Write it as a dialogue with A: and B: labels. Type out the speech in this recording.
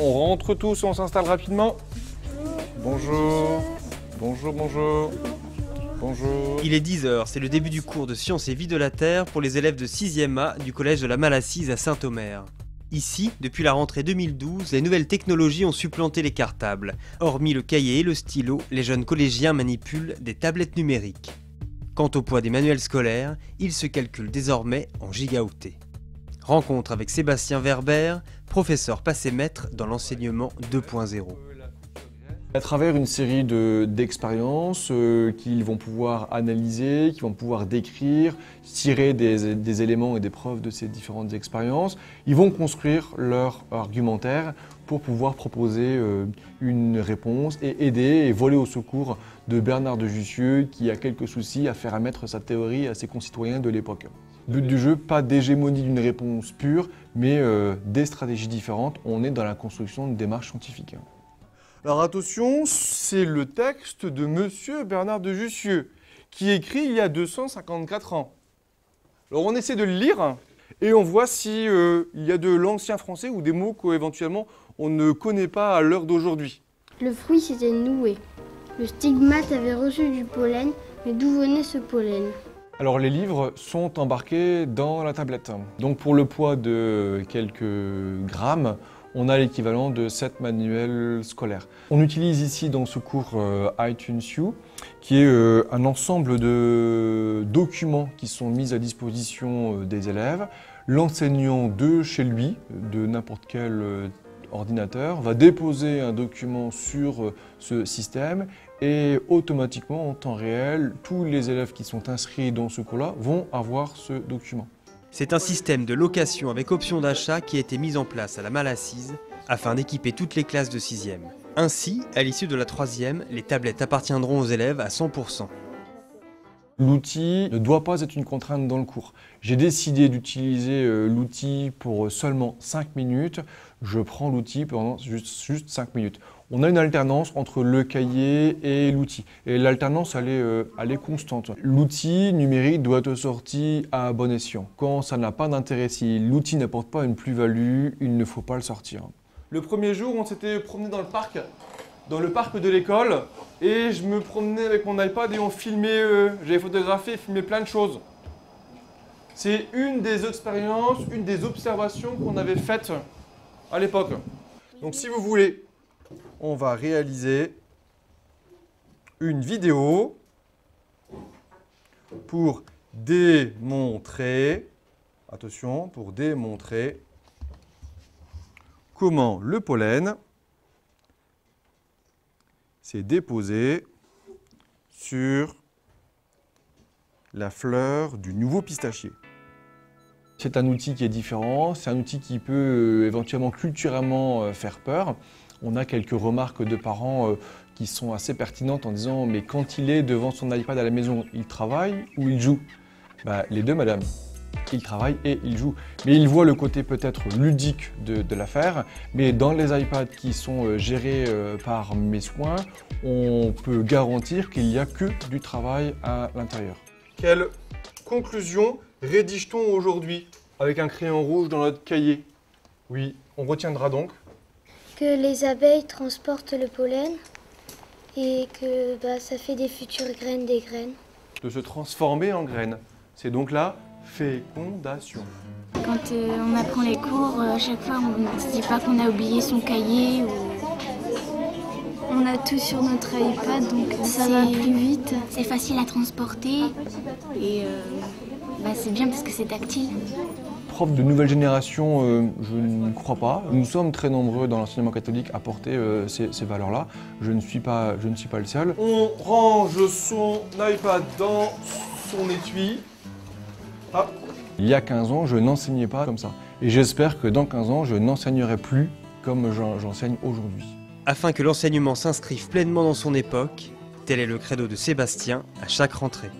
A: On rentre tous, on s'installe rapidement. Bonjour. Bonjour, bonjour. Bonjour.
B: Il est 10h, c'est le début du cours de Sciences et Vie de la Terre pour les élèves de 6e A du collège de la Malassise à Saint-Omer. Ici, depuis la rentrée 2012, les nouvelles technologies ont supplanté les cartables. Hormis le cahier et le stylo, les jeunes collégiens manipulent des tablettes numériques. Quant au poids des manuels scolaires, il se calcule désormais en gigaoctets. Rencontre avec Sébastien Verber, professeur passé maître dans l'enseignement 2.0.
C: À travers une série d'expériences qu'ils vont pouvoir analyser, qu'ils vont pouvoir décrire, tirer des éléments et des preuves de ces différentes expériences, ils vont construire leur argumentaire pour pouvoir proposer une réponse et aider et voler au secours de Bernard de Jussieu qui a quelques soucis à faire admettre sa théorie à ses concitoyens de l'époque. But du jeu, pas d'hégémonie d'une réponse pure, mais des stratégies différentes. On est dans la construction de démarches scientifiques.
A: Alors attention, c'est le texte de Monsieur Bernard de Jussieu, qui écrit il y a 254 ans. Alors on essaie de le lire et on voit si il y a de l'ancien français ou des mots qu'éventuellement on ne connaît pas à l'heure d'aujourd'hui.
D: Le fruit s'était noué. Le stigmate avait reçu du pollen, mais d'où venait ce pollen?
C: Alors les livres sont embarqués dans la tablette. Donc pour le poids de quelques grammes, on a l'équivalent de 7 manuels scolaires. On utilise ici dans ce cours iTunes U, qui est un ensemble de documents qui sont mis à disposition des élèves. L'enseignant de chez lui, de n'importe quel ordinateur, va déposer un document sur ce système et automatiquement, en temps réel, tous les élèves qui sont inscrits dans ce cours-là vont avoir ce document.
B: C'est un système de location avec option d'achat qui a été mis en place à la Malassise afin d'équiper toutes les classes de 6e. Ainsi, à l'issue de la 3e, les tablettes appartiendront aux élèves à 100%.
C: L'outil ne doit pas être une contrainte dans le cours. J'ai décidé d'utiliser l'outil pour seulement 5 minutes. Je prends l'outil pendant juste 5 minutes. On a une alternance entre le cahier et l'outil. Et l'alternance, elle est constante. L'outil numérique doit être sorti à bon escient. Quand ça n'a pas d'intérêt, si l'outil n'apporte pas une plus-value, il ne faut pas le sortir.
A: Le premier jour, on s'était promené dans le parc de l'école, et je me promenais avec mon iPad et on filmait, j'avais photographié et filmé plein de choses. C'est une des expériences, une des observations qu'on avait faites à l'époque. Donc si vous voulez, on va réaliser une vidéo pour démontrer, attention, pour démontrer comment le pollen s'est déposé sur la fleur du nouveau pistachier.
C: C'est un outil qui est différent, c'est un outil qui peut éventuellement culturellement faire peur. On a quelques remarques de parents qui sont assez pertinentes en disant « mais quand il est devant son iPad à la maison, il travaille ou il joue ?» Les deux, madame. Il travaille et il joue. Mais il voit le côté peut-être ludique de l'affaire. Mais dans les iPads qui sont gérés par mes soins, on peut garantir qu'il n'y a que du travail à l'intérieur.
A: Quelle conclusion rédige-t-on aujourd'hui avec un crayon rouge dans notre cahier? Oui, on retiendra donc
D: que les abeilles transportent le pollen et que ça fait des futures graines des graines.
A: De se transformer en graines. C'est donc la fécondation.
E: Quand on apprend les cours, à chaque fois on ne se dit pas qu'on a oublié son cahier.
F: On a tout sur notre iPad, donc ça va plus vite.
E: C'est facile à transporter et c'est bien parce que c'est tactile.
C: Prof de nouvelle génération, je ne crois pas. Nous sommes très nombreux dans l'enseignement catholique à porter ces valeurs-là. Je ne suis pas le seul.
A: On range son iPad dans son étui. Hop.
C: Il y a 15 ans, je n'enseignais pas comme ça. Et j'espère que dans 15 ans, je n'enseignerai plus comme j'enseigne aujourd'hui.
B: Afin que l'enseignement s'inscrive pleinement dans son époque, tel est le credo de Sébastien à chaque rentrée.